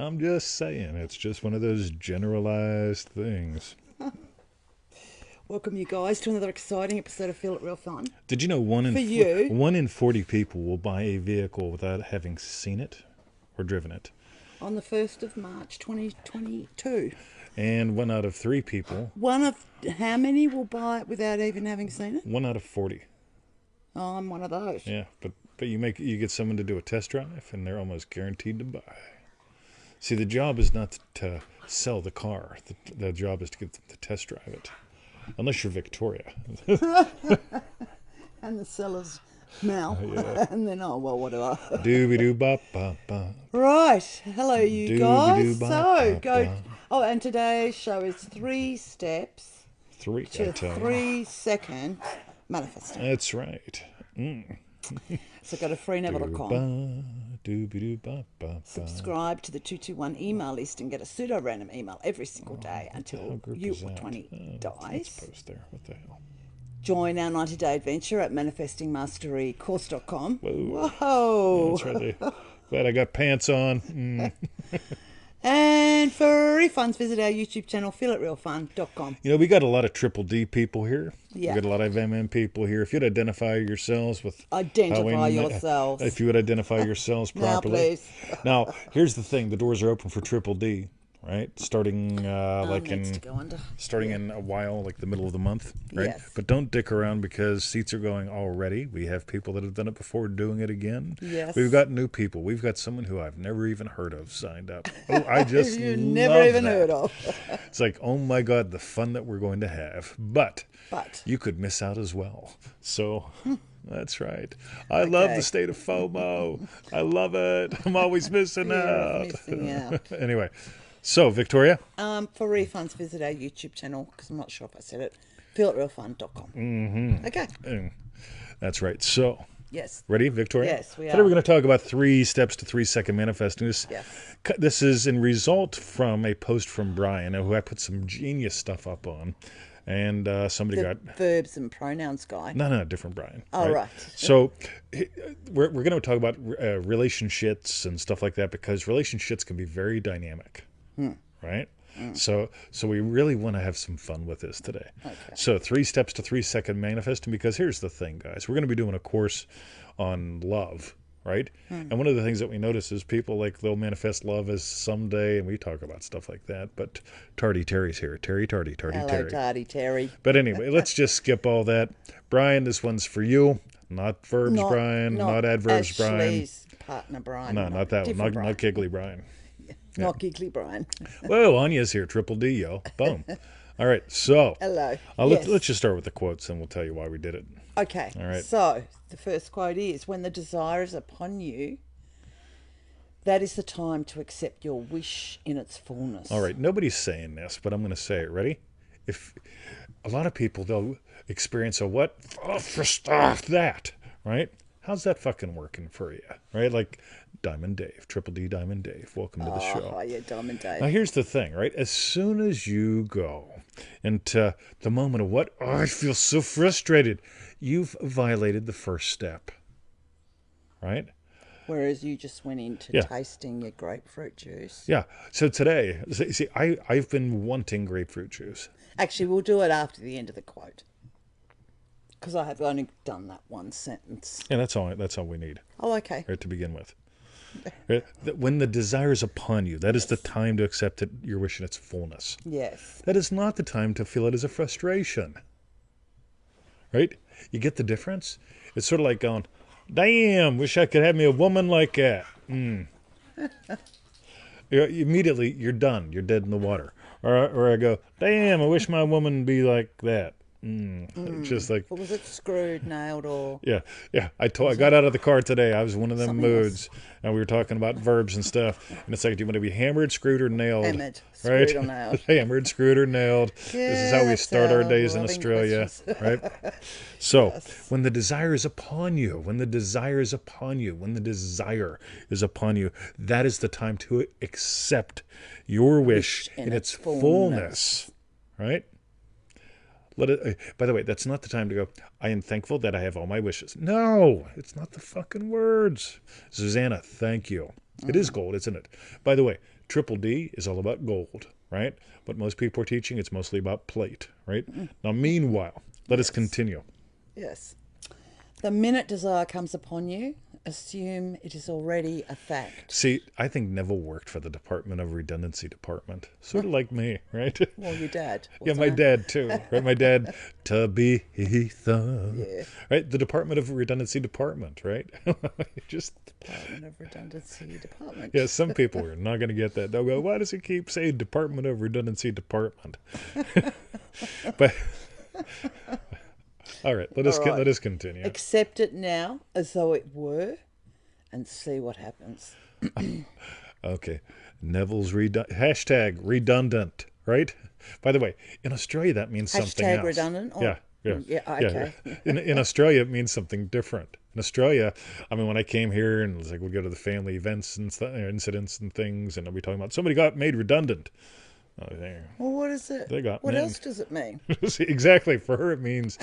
I'm just saying, it's just one of those generalized things. Welcome, you guys, to another exciting episode of Feel It Real Fun. Did you know For you. 1 in 40 people will buy a vehicle without having seen it or driven it? On the 1st of March 2022. And 1 out of 3 people. One of how many will buy it without even having seen it? 1 out of 40. Oh, I'm one of those. Yeah, but you get someone to do a test drive, and they're almost guaranteed to buy. See, the job is not to sell the car. The job is to get them to test drive it. Unless you're Victoria. And the seller's Mel. Yeah. And then, oh, well, whatever. Doobie-doo-bop-bop-bop. Right. Hello, you guys. So, Doobie-doo-bop-bop-bop. go. Oh, and today's show is 3 steps 3, I to tell you. 3-second manifesting. That's right. So go to freeneville.com. Doobie-doo-bop-bop-bop. Subscribe to the 221 email list and get a pseudo-random email every single day until group you is or that? 20 Let's dies. post there. What the hell? Join our 90-day adventure at manifestingmasterycourse.com. Whoa. Whoa! That's right there. Glad I got pants on. And for refunds, visit our YouTube channel, feelitrealfun.com. You know, we got a lot of Triple D people here. Yeah. We got a lot of MM people here. If you'd identify yourselves with... Identify yourselves. If you would identify yourselves Now, properly. please. Now, here's the thing. The doors are open for Triple D, right? Starting Needs to go under. in a while, like the middle of the month, right? Yes. But don't dick around because seats are going already. We have people that have done it before doing it again. Yes. We've got new people. We've got someone who I've never even heard of signed up. Oh, I just You've love never even that. heard of. It's like, oh my God, the fun that we're going to have. But you could miss out as well. So... That's right. I love the state of FOMO. I love it. I'm always missing out. Missing out. Anyway, so Victoria? For refunds, visit our YouTube channel, because I'm not sure if I said it, feelitrealfun.com. Mm-hmm. Okay. That's right. So, Yes. ready, Victoria? Yes, we Today we're are. going to talk about 3 steps to 3-second manifesting. This is in result from a post from Brian, who I put some genius stuff up on. And somebody The got... verbs and pronouns guy. No, different Brian. Oh, right. So we're going to talk about relationships and stuff like that because relationships can be very dynamic, right? So we really want to have some fun with this today. Okay. So 3 steps to 3-second manifesting, because here's the thing, guys. We're going to be doing a course on love, right? And one of the things that we notice is people, like, they'll manifest love as someday, and we talk about stuff like that. But Tardy Terry's here. Tardy Hello, Terry. Tardy Terry. But anyway, let's just skip all that. Brian, this one's for you. Not verbs, Brian. Not adverbs, Brian. Ashley's partner, Brian. No, not that one. Different Not Giggly Brian. Not Giggly Brian. Whoa, Anya's here. Triple D, yo. Boom. All right, so Hello. let's just start with the quotes, and we'll tell you why we did it. Okay. All right. So, the first quote is, when the desire is upon you, that is the time to accept your wish in its fullness. All right, nobody's saying this, but I'm going to say it. Ready? If a lot of people, they'll experience a what? Oh, that, right? How's that fucking working for you, right? Like Diamond Dave, Triple D Diamond Dave. Welcome to the show. Oh, yeah, Diamond Dave. Now, here's the thing, right? As soon as you go into the moment of what? Oh, I feel so frustrated. You've violated the first step, right? Whereas you just went into tasting your grapefruit juice. Yeah. So today, see, I've been wanting grapefruit juice. Actually, we'll do it after the end of the quote. Because I have only done that one sentence. Yeah, that's all we need, Oh, okay. right, to begin with. Right? When the desire is upon you, that is the time to accept it, your wish in its fullness. Yes. That is not the time to feel it as a frustration. Right? You get the difference? It's sort of like going, damn, wish I could have me a woman like that. Immediately, you're done. You're dead in the water. Or I go, damn, I wish my woman would be like that. Just like... What was it? Screwed, nailed, or... Yeah. I got out of the car today. I was in one of them Something moods. And we were talking about verbs and stuff. And it's like, do you want to be hammered, screwed, or nailed? Hammered, right? screwed, or nailed. Hammered, screwed, or nailed. This is how we start our days in loving Australia. Right? So, when the desire is upon you, when the desire is upon you, that is the time to accept your wish in its fullness. Right? By the way, that's not the time to go, I am thankful that I have all my wishes. No, it's not the fucking words. Susanna, thank you. It is gold, isn't it? By the way, Triple D is all about gold, right? But most people are teaching it's mostly about plate, right? Now, meanwhile, let us continue. Yes. The minute desire comes upon you, assume it is already a fact. See, I think Neville worked for the Department of Redundancy Department, sort of like me, right? Well, your dad. Yeah, my dad too, right? My dad, Tabitha, Yeah. right? The Department of Redundancy Department, right? Just, Department of Redundancy Department. yeah, some people are not going to get that. They'll go, why does he keep saying Department of Redundancy Department? But, all right, let us continue. Accept it now as though it were and see what happens. Okay, Neville's hashtag redundant, right? By the way, in Australia that means something else. Hashtag redundant? Yeah, yeah. Yeah, okay. Yeah. In Australia, it means something different. In Australia, I mean, when I came here and it was like we'd go to the family events and incidents and things, and I'd be talking about somebody got made redundant. Well, what is it? They got what men. else does it mean? See, exactly. For her, it means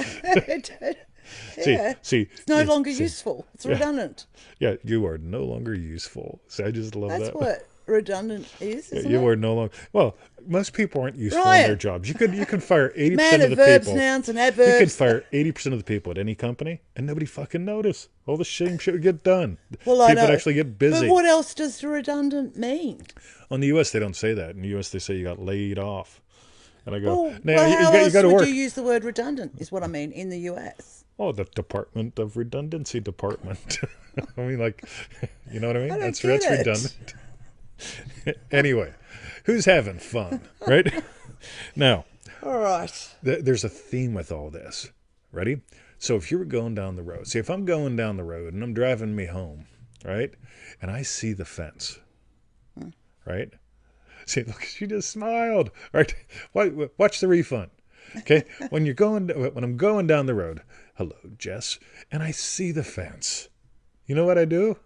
Yeah. see, It's no longer useful. It's redundant. yeah, you are no longer useful. See, I just love That's that. what redundant is, isn't You it? are no longer. Well, most people aren't useful in Ryan. their jobs. You could fire 80% Man of of the verbs, people. nouns, and You could adverbs. fire 80% of the people at any company, and nobody fucking notice. All the same shit would get done. Well, I People would know. actually get busy. But what else does redundant mean? On the U.S., they don't say that. In the U.S., they say you got laid off. And I go, Well, no, how you else got to would work. you use the word redundant, is what I mean, in the US? Oh, the Department of Redundancy Department. I mean, like, you know what I mean? I don't That's get it. redundant. Anyway, who's having fun, right? Now, All right. there's a theme with all this. Ready? So if you were going down the road, see, if I'm going down the road and I'm driving me home, right? And I see the fence, right? See, look, she just smiled, right? Watch the refund. Okay, when I'm going down the road, hello, Jess, and I see the fence. You know what I do?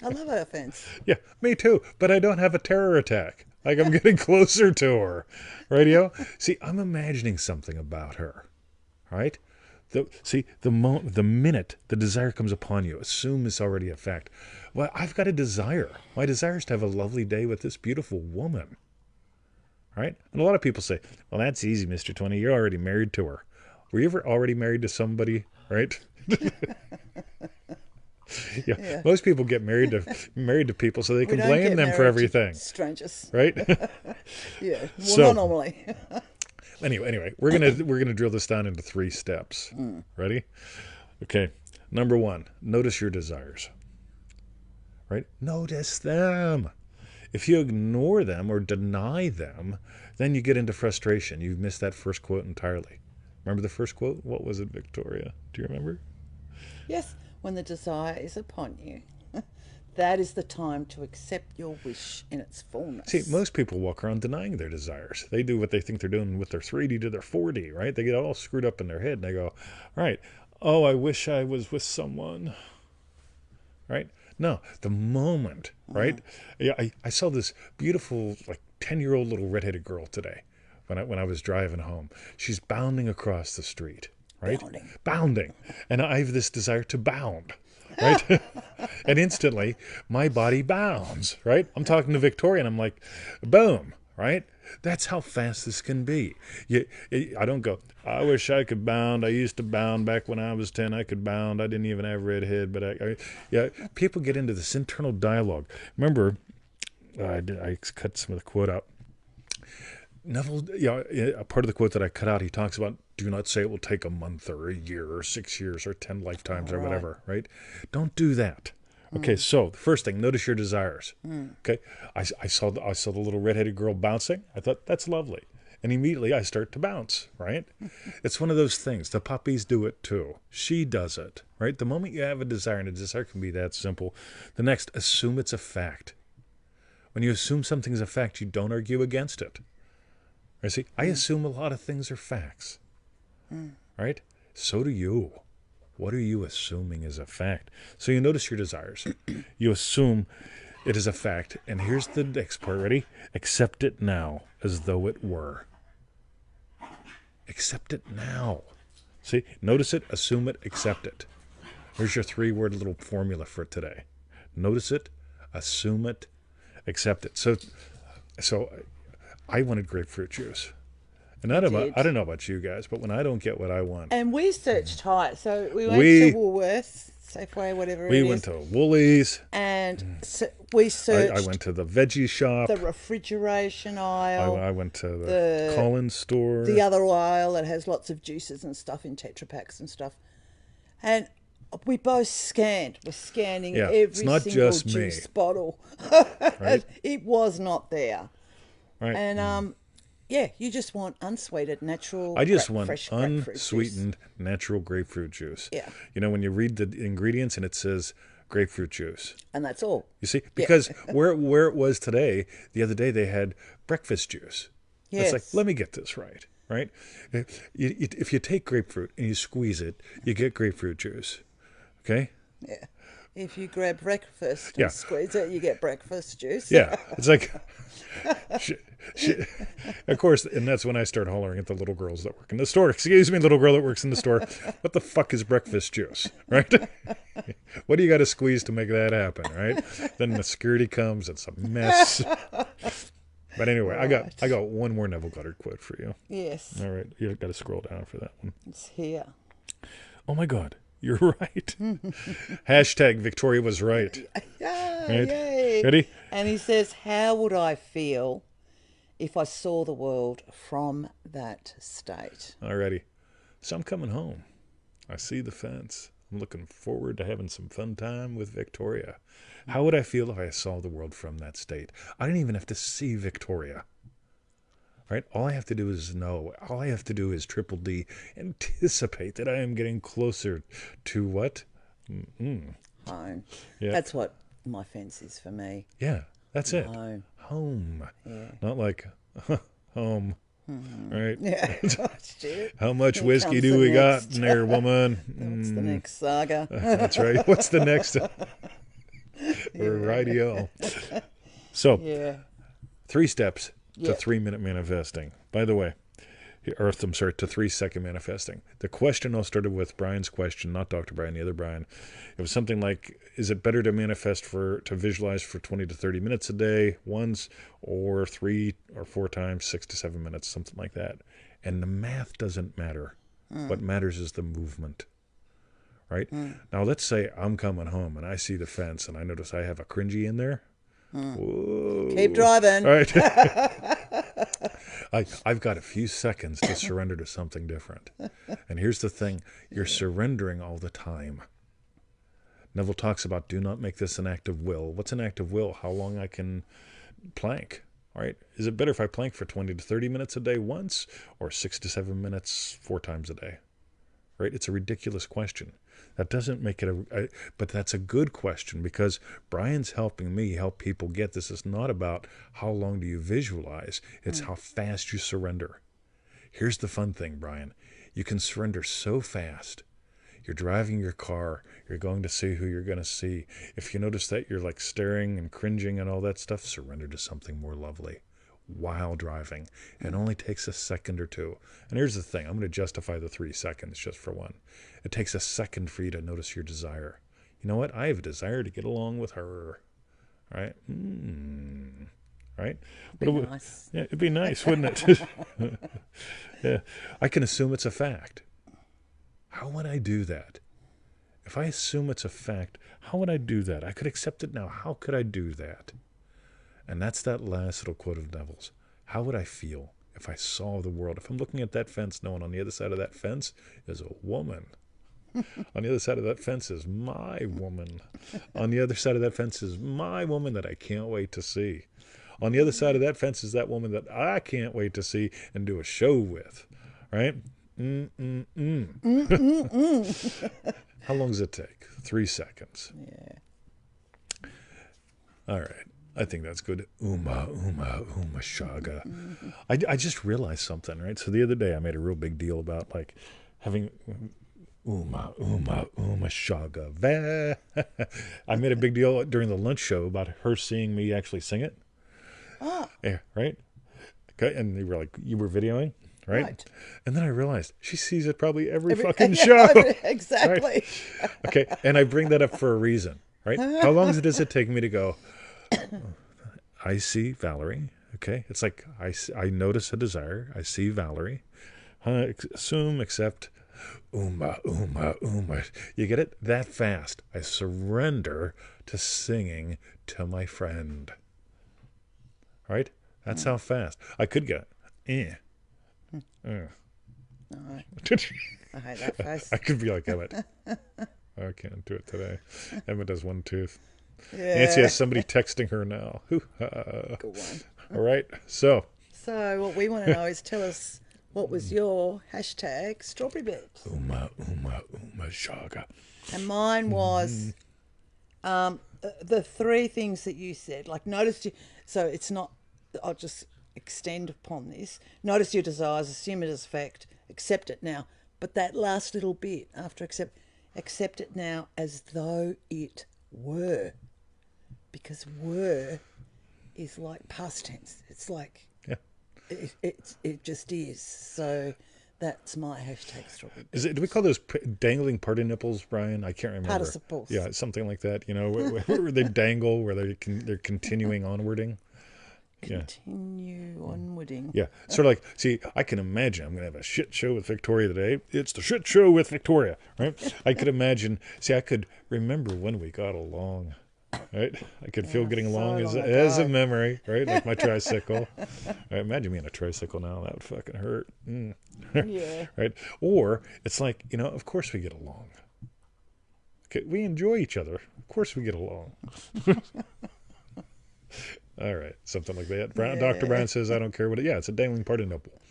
I love our fence. Yeah, me too. But I don't have a terror attack. Like I'm getting closer to her. Radio? See, I'm imagining something about her. Right? The minute the desire comes upon you, assume it's already a fact. Well, I've got a desire. My desire is to have a lovely day with this beautiful woman. Right? And a lot of people say, well, that's easy, Mr. 20. You're already married to her. Were you ever already married to somebody? Right? Yeah. Most people get married to people so they can don't blame get them for married to everything. Strangers. Right? Yeah. Well, So- not normally. Anyway, we're gonna drill this down into 3 steps. Ready? Okay. Number 1, notice your desires. Right? Notice them. If you ignore them or deny them, then you get into frustration. You've missed that first quote entirely. Remember the first quote? What was it, Victoria? Do you remember? Yes. When the desire is upon you, that is the time to accept your wish in its fullness. See, most people walk around denying their desires. They do what they think they're doing with their 3D to their 4D, right? They get all screwed up in their head and they go, right, oh, I wish I was with someone, right? No, the moment, right? Yeah, I saw this beautiful, like 10-year-old little redheaded girl today when I was driving home. She's bounding across the street, right? Bounding. And I have this desire to bound. Right? And instantly, my body bounds, right? I'm talking to Victoria, and I'm like, boom, right? That's how fast this can be. I don't go, I wish I could bound. I used to bound back when I was 10. I could bound. I didn't even have red head. Yeah, people get into this internal dialogue. Remember, I cut some of the quote out. Neville, a part of the quote that I cut out, he talks about, do not say it will take a month or a year or 6 years or 10 lifetimes or whatever, right? Don't do that. Okay, so the first thing, notice your desires. Okay, I saw the little redheaded girl bouncing. I thought, that's lovely. And immediately I start to bounce, right? It's one of those things. The puppies do it too. She does it, right? The moment you have a desire, and a desire can be that simple. The next, assume it's a fact. When you assume something's a fact, you don't argue against it. I see. I assume a lot of things are facts, right? So do you. What are you assuming is a fact? So you notice your desires. You assume it is a fact. And here's the next part. Ready? Accept it now as though it were. Accept it now. See? Notice it, assume it, accept it. Here's your 3-word little formula for today. Notice it, assume it, accept it. So I wanted grapefruit juice. And did. I don't know about you guys, but when I don't get what I want, And we searched high. So we went We- to Woolworths, Safeway, whatever we it went is. to Woolies. And we searched I went to the veggie shop. the refrigeration aisle, I went to the Collins store. the other aisle that has lots of juices and stuff in Tetra Paks and stuff. And we both scanned. We're scanning Yeah, every it's not single just me. juice bottle. Right. It was not there. Right. And yeah, you just want unsweetened, natural. I just want fresh grapefruit juice. unsweetened natural grapefruit juice. Yeah. You know, when you read the ingredients and it says grapefruit juice. And that's all. You see? Because where it was today, the other day they had breakfast juice. Yes. It's like, let me get this right. Right? If you take grapefruit and you squeeze it, you get grapefruit juice. Okay? Yeah. If you grab breakfast and Yeah. squeeze it, you get breakfast juice. Yeah. It's like, of course, and that's when I start hollering at the little girls that work in the store. Excuse me, little girl that works in the store. What the fuck is breakfast juice? Right? What do you got to squeeze to make that happen? Right? Then the security comes. It's a mess. But anyway, I got one more Neville Goddard quote for you. Yes. All right, you got to scroll down for that one. It's here. Oh my God, you're right. Hashtag Victoria was right. Yeah, Right? yay. Ready? And he says, how would I feel if I saw the world from that state? Alrighty. So I'm coming home. I see the fence. I'm looking forward to having some fun time with Victoria. How would I feel if I saw the world from that state? I don't even have to see Victoria. Right? All I have to do is know. All I have to do is triple D, anticipate that I am getting closer to what? Home. Yeah. That's what my fence is for me. Yeah, that's it. Home. Home. Yeah. Not like home. Right? Yeah. Shit. How much Here whiskey comes do the we got next. in there, woman? What's the next saga? That's right. What's the next? Radio. So, Yeah. 3 steps to Yeah. 3-minute manifesting. By the way, to 3-second manifesting. The question all started with Brian's question, not Dr. Brian, the other Brian. It was something like, is it better to to visualize for 20 to 30 minutes a day, once, or 3 or 4 times, 6 to 7 minutes, something like that. And the math doesn't matter. What matters is the movement. Right? Now, let's say I'm coming home and I see the fence and I notice I have a cringy in there. Whoa. Keep driving. All right. I've got a few seconds to surrender to something different. And here's the thing. You're surrendering all the time. Neville talks about do not make this an act of will. What's an act of will? How long I can plank. All right. Is it better if I plank for 20 to 30 minutes a day once or 6 to 7 minutes 4 times a day? Right? It's a ridiculous question. That doesn't make it but that's a good question because Brian's helping me help people get this. It's not about how long do you visualize. It's how fast you surrender. Here's the fun thing, Brian. You can surrender so fast. You're driving your car. You're going to see who you're going to see. If you notice that you're like staring and cringing and all that stuff, surrender to something more lovely while driving. It only takes a second or two. And here's the thing. I'm going to justify the 3 seconds just for one. It takes a second for you to notice your desire. You know what? I have a desire to get along with her. Right? Right? Be nice. Yeah, it'd be nice, wouldn't it? Yeah. I can assume it's a fact. How would I do that? If I assume it's a fact, how would I do that? I could accept it now. How could I do that? And that's that last little quote of Neville's. How would I feel if I saw the world? If I'm looking at that fence, knowing on the other side of that fence is a woman. On the other side of that fence is my woman. On the other side of that fence is my woman that I can't wait to see. On the other side of that fence is that woman that I can't wait to see and do a show with. Right? How long does it take? 3 seconds. Yeah. All right. I think that's good. Uma shaga. I just realized something, right? So the other day I made a real big deal about like having uma shaga. I made a big deal during the lunch show about her seeing me actually sing it. Ah. Yeah, right? Okay, and you were like, you were videoing, right? And then I realized she sees it probably every fucking show. Exactly. Right? Okay, and I bring that up for a reason, right? How long does it take me to go, I see Valerie. Okay, it's like I notice a desire. I see Valerie. Assume, accept, uma. You get it? That fast. I surrender to singing to my friend. Right? That's how fast. I could get No, I hate that face. I could be like Emmett. I can't do it today. Emmett does one tooth. Yeah. Nancy has somebody texting her now. Good one. All right. So what we want to know is tell us what was your hashtag strawberry bit. uma shaga. And mine was the three things that you said. Like notice you. So it's not. I'll just extend upon this. Notice your desires. Assume it as fact. Accept it now. But that last little bit after accept it now as though it were, because were is like past tense. It's like it just is. So that's my hashtag strawberry. Is it? Do we call those dangling party nipples, Brian? I can't remember. Participles. Yeah, something like that. You know, where they dangle, where they're continuing onwarding. Continue onwarding. Yeah, sort of like, see, I can imagine I'm going to have a shit show with Victoria today. It's the shit show with Victoria, right? I could imagine, I could remember when we got along, right? I could feel getting along as a memory, right? Like my tricycle. Right, imagine me on a tricycle now. That would fucking hurt. Yeah. Right? Or it's like, of course we get along. Okay, we enjoy each other. Of course we get along. All right, something like that. Dr. Brown says, I don't care what it's a dangling party nipple.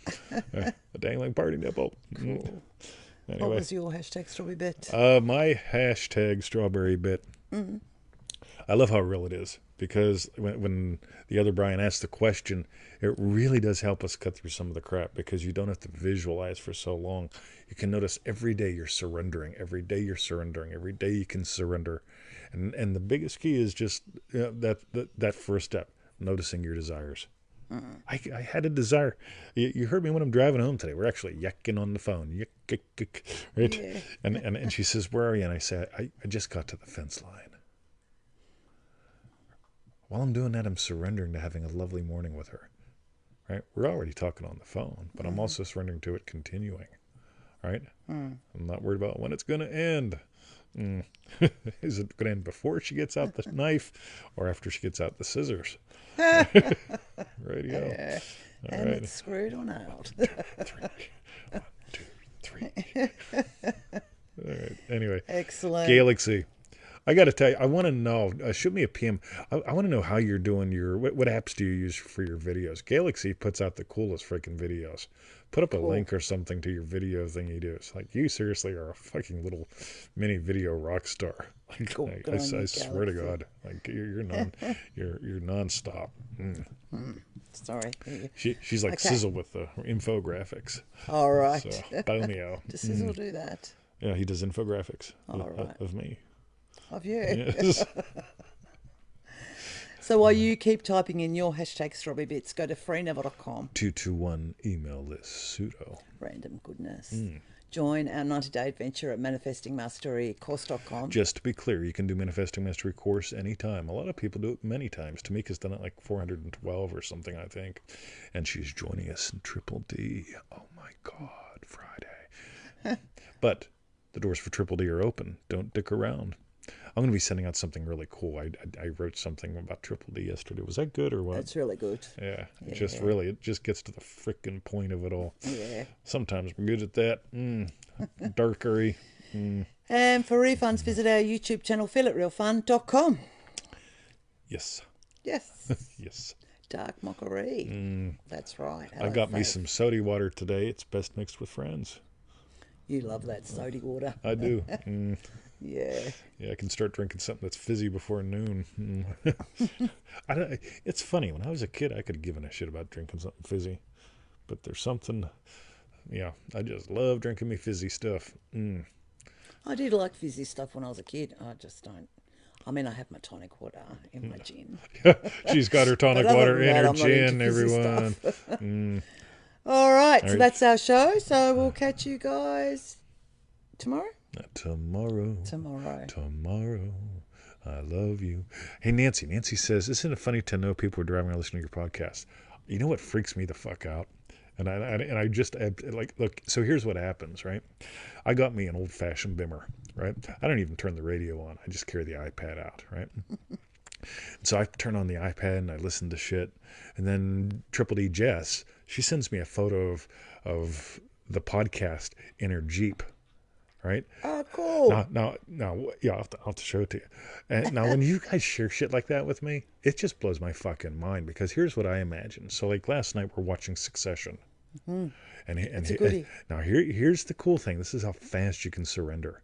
A dangling party nipple. Cool. Anyway. What was your hashtag strawberry bit? My hashtag strawberry bit. I love how real it is, because when the other Brian asks the question, it really does help us cut through some of the crap, because you don't have to visualize for so long. You can notice every day you're surrendering. Every day you're surrendering. Every day you can surrender. And the biggest key is just that first step. Noticing your desires. I had a desire. You heard me when I'm driving home today. We're actually yucking on the phone. Yuck, right? Yeah. And she says, where are you? And I say, I just got to the fence line. While I'm doing that, I'm surrendering to having a lovely morning with her. Right? We're already talking on the phone, but I'm also surrendering to it continuing. Right? I'm not worried about when it's going to end. Is it going to end before she gets out the knife or after she gets out the scissors? Radio. Yeah. And right. It's screwed or nailed. 1, 2, 3. All right. Anyway. Excellent. Galaxy. I got to tell you, I want to know. Shoot me a PM. I want to know how you're doing your. What apps do you use for your videos? Galaxy puts out the coolest freaking videos. Put up a link or something to your video thing you do. It's like, you seriously are a fucking little mini video rock star. Like, cool. I swear to God, like you're nonstop. Sorry. She's like Sizzle with the infographics. All right. So, Bomeo. Does Sizzle do that? Yeah, he does infographics of me. Of you. Yes. So while you keep typing in your hashtag strawberry bits, go to freeneville.com. 221 email list pseudo. Random goodness. Join our 90-day adventure at manifestingmasterycourse.com. Just to be clear, you can do Manifesting Mastery course anytime. A lot of people do it many times. Tamika's done it like 412 or something, I think. And she's joining us in Triple D. Oh my God, Friday. But the doors for Triple D are open. Don't dick around. I'm going to be sending out something really cool. I wrote something about Triple D yesterday. Was that good or what? That's really good. Yeah. It just gets to the frickin' point of it all. Yeah. Sometimes we're good at that. Darkery. And for refunds, visit our YouTube channel, feelitrealfun.com. Yes. Yes. Yes. Dark mockery. That's right. I got me some soda water today. It's best mixed with friends. You love that soda water. I do. Yeah. Yeah, I can start drinking something that's fizzy before noon. It's funny. When I was a kid, I could have given a shit about drinking something fizzy. But there's something, I just love drinking me fizzy stuff. I did like fizzy stuff when I was a kid. I just don't. I mean, I have my tonic water in my gin. She's got her tonic water in her gin, everyone. All right, so that's our show. So we'll catch you guys tomorrow. Tomorrow. I love you. Hey, Nancy. Nancy says, isn't it funny to know people are driving around listening to your podcast? You know what freaks me the fuck out? And I just, like, look, so here's what happens, right? I got me an old-fashioned Bimmer, right? I don't even turn the radio on. I just carry the iPad out, right? So I turn on the iPad and I listen to shit. And then Triple D Jess, she sends me a photo of the podcast in her Jeep, right? Oh, cool. Now, yeah, I'll have to show it to you. And now, when you guys share shit like that with me, it just blows my fucking mind, because here's what I imagine. So, like, last night we're watching Succession. Mm-hmm. And now here's the cool thing. This is how fast you can surrender.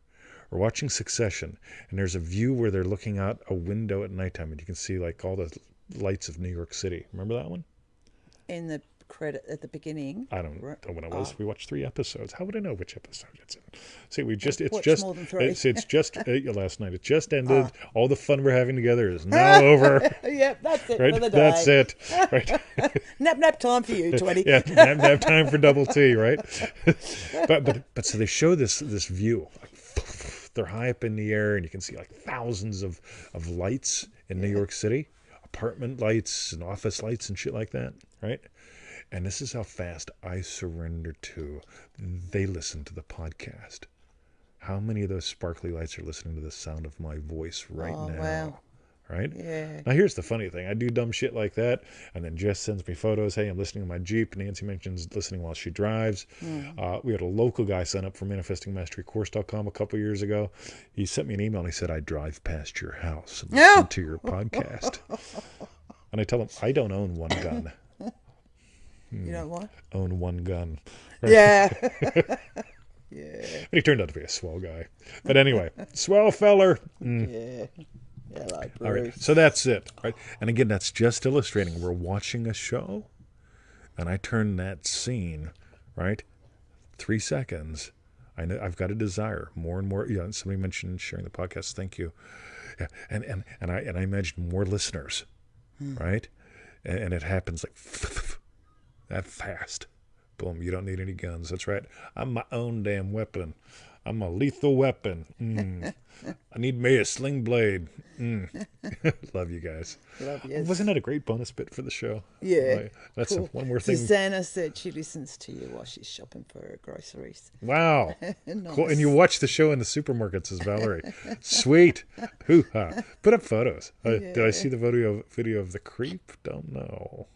We're watching Succession, and there's a view where they're looking out a window at nighttime, and you can see, like, all the lights of New York City. Remember that one? In the credit at the beginning. I don't know when it was. We watched 3 episodes. How would I know which episode it's in? See, More than 3. it's just last night. It just ended. All the fun we're having together is now over. Yep, that's it Right? for the day. That's it. Right? Nap time for you, 20. Yeah, nap time for double T, right? but so they show this view. Like, they're high up in the air, and you can see like thousands of lights in New York City, apartment lights and office lights and shit like that, right? And this is how fast I surrender to. They listen to the podcast. How many of those sparkly lights are listening to the sound of my voice right now? Wow. Right? Yeah. Now, here's the funny thing. I do dumb shit like that, and then Jess sends me photos. Hey, I'm listening to my Jeep. Nancy mentions listening while she drives. We had a local guy sign up for ManifestingMasteryCourse.com a couple years ago. He sent me an email, and he said, I drive past your house and listen to your podcast. And I tell him, I don't own one gun. You know what? Own one gun. Yeah. Yeah. But he turned out to be a swell guy. But anyway, swell feller. Yeah. Yeah, like Bruce. All right, so that's it. Right? And again, that's just illustrating. We're watching a show, and I turn that scene, right, 3 seconds. I know I've got a desire more and more. Yeah, somebody mentioned sharing the podcast. Thank you. Yeah, and I imagine more listeners, right? And it happens like that fast. Boom! You don't need any guns. That's right. I'm my own damn weapon. I'm a lethal weapon. I need me a sling blade. Love you guys. Love you. Wasn't that a great bonus bit for the show? Yeah. Right. That's cool. one more thing. Susanna said she listens to you while she's shopping for her groceries. Wow. Nice. Cool. And you watch the show in the supermarkets as Valerie. Sweet. Hoo-ha. Put up photos. Did I see the video of the creep? Don't know.